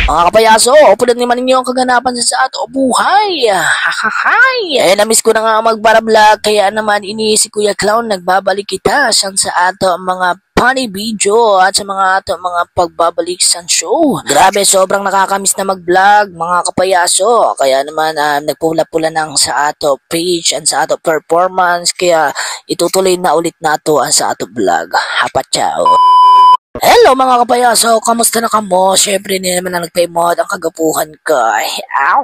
Mga kapayaso, upulan naman ninyo ang kaganapan sa ato buhay. Hahahay. Namiss ko na nga mag-vlog, kaya naman ini si Kuya Clown nagbabalik kita sa ato mga funny video at sa mga ato mga pagbabalik sa show. Grabe, sobrang nakakamiss na mag-vlog mga kapayaso. Kaya naman nagpula-pula ng sa ato page and sa ato performance. Kaya itutuloy na ulit nato ang sa ato vlog. Hapachao. Hello mga kapayaso, kamusta na kamo? Syempre hindi naman na nagpa-mod ang kagapuhan ko. Ow,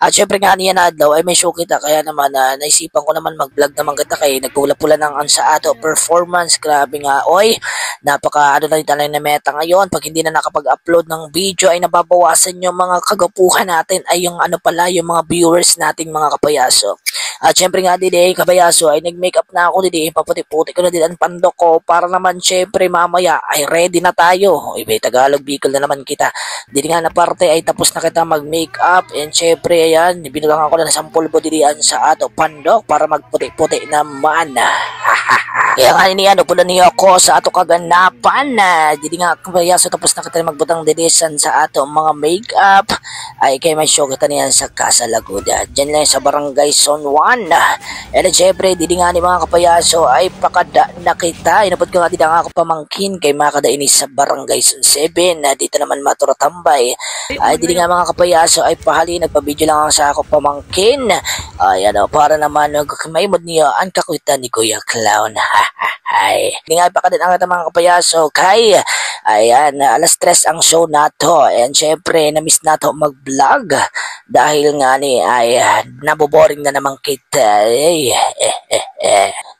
At syempre nga niya na daw ay may show kita, kaya naman naisipan ko naman mag-vlog naman kita kay nagpula-pula ng sa ato performance. Grabe nga, oy, napaka ano na tayo na meta ngayon. Pag hindi na nakapag-upload ng video ay nababawasan yung mga kagapuhan natin ay yung ano pala, yung mga viewers natin mga kapayaso. At syempre nga din kapayaso ay nag-makeup na ako din, paputi-puti ko na din ang pandok ko para naman syempre mamaya ay ready na tayo. Ibe Tagalog Bicol na naman kita. Dili nga na parte ay tapos na kita mag-makeup and syempre ayan, binugang ako na ng sampulbo dilian sa ato pandok para magputi-puti naman. Kaya nga ano pula niyo ako sa ato kaganapan na dili nga kapayaso tapos na kita magbutang dilisan sa ato mga makeup ay kay may show kita niyan sa Casa Laguda. Diyan lang sa Barangay Zone 1. And syempre dili nga ni mga kapayaso ay pakada na kita. Inabot ko nga din ang ako pamangkin kay makada ini sa Barangay Zone 7 na dito naman maturatambay. Ay dili nga mga kapayaso ay pahali nagpa-video lang sa ako pamangkin. Ay ano para naman maimod niyo ang kakuitan ni Kuya Clown. Ay, hindi nga pa ka din ang mga kapayaso kay ayan, alas 3 ang show nato and syempre na-miss nato mag-vlog dahil nga ni ay naboboring na naman kita.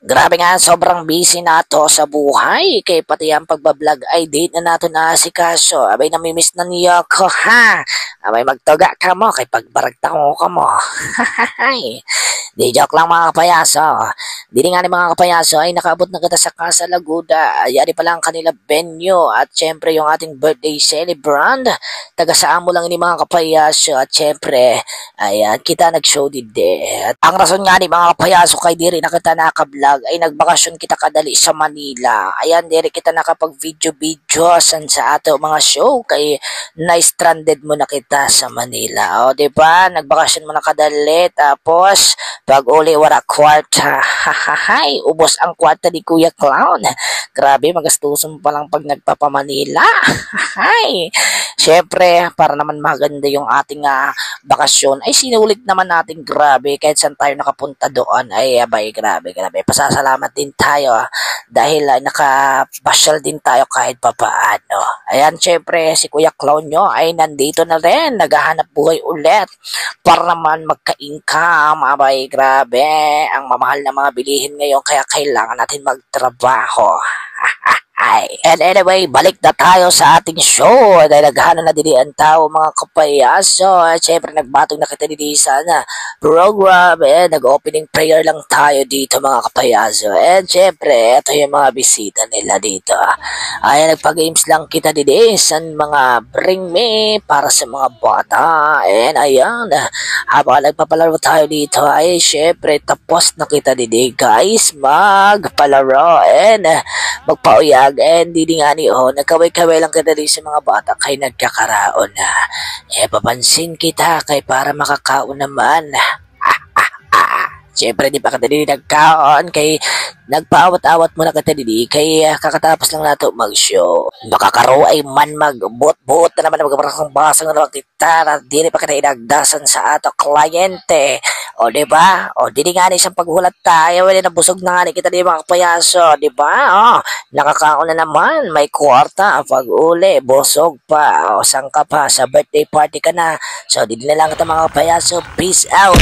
Grabe nga, sobrang busy nato sa buhay kay pati ang pagbablog ay date na nato na si Kaso. Abay namimiss na niyo ko ha. Abay magtuga ka mo kay pagbaragta ko ka mo. Di joke lang mga kapayaso. Dili nga ni mga kapayaso ay nakaabot na kita sa Casa Laguda. Yari pala ang kanila venue at syempre yung ating birthday celebrant. Taga saan mo lang ni mga kapayaso at syempre ayan kita nag-show dide. At ang rason nga ni mga kapayaso kay diri na kita nakablog ay nagbakasyon kita kadali sa Manila. Ayan diri kita nakapag video sa ato mga show kay na-stranded mo na kita sa Manila. O diba nagbakasyon mo na kadali tapos pag uli wala kwarta. Hahahay, ubos ang kwarta ni Kuya Clown. Grabe, magastusan pa lang pag nagpapamanila. Hahahay. Siyempre, para naman maganda yung ating bakasyon, ay sinulit naman natin grabe. Kahit saan tayo nakapunta doon, ay abay, grabe. Pasasalamat din tayo dahil nakapasyal din tayo kahit papaano. Ayan, siyempre, si Kuya Clown nyo ay nandito na rin. Naghahanap buhay ulit para naman magka-income. Abay, grabe. Ang mamahal na mga bilihin ngayon kaya kailangan natin magtrabaho. And anyway, balik na tayo sa ating show dahil naghana na dili ang tao mga kapayaso. At syempre nagbatong na kita dili sa program nag-opening prayer lang tayo dito mga kapayaso. And syempre, ito yung mga bisita nila dito. Ay nagpa-games lang kita dili sa mga bring me para sa mga bata. And ayan, habang nagpapalaro tayo dito ay syempre tapos na kita dili guys magpalaro and magpauyag. And hindi nga ni nagkaway-kaway lang kita din sa mga bata kay nagkakaraon na. Papansin kita kay para makakaon naman. Siyempre di pa kita din nagkaon kay nagpaawat-awat muna kita din kay kakatapos lang nato mag-show. Makakaro ay man mag-buot-buot na naman magbarasang-basang na naman kita na di pa kita inagdasan sa ato kliyente. O diba? O di nga ni isang paghulat tayo wala nabusog na nga ni kita di mga kapayaso. Diba? O nakakaon na naman may kwarta pag uli busog pa o sang ka pa sa birthday party ka na. So di na lang kita mga kapayaso. Peace out.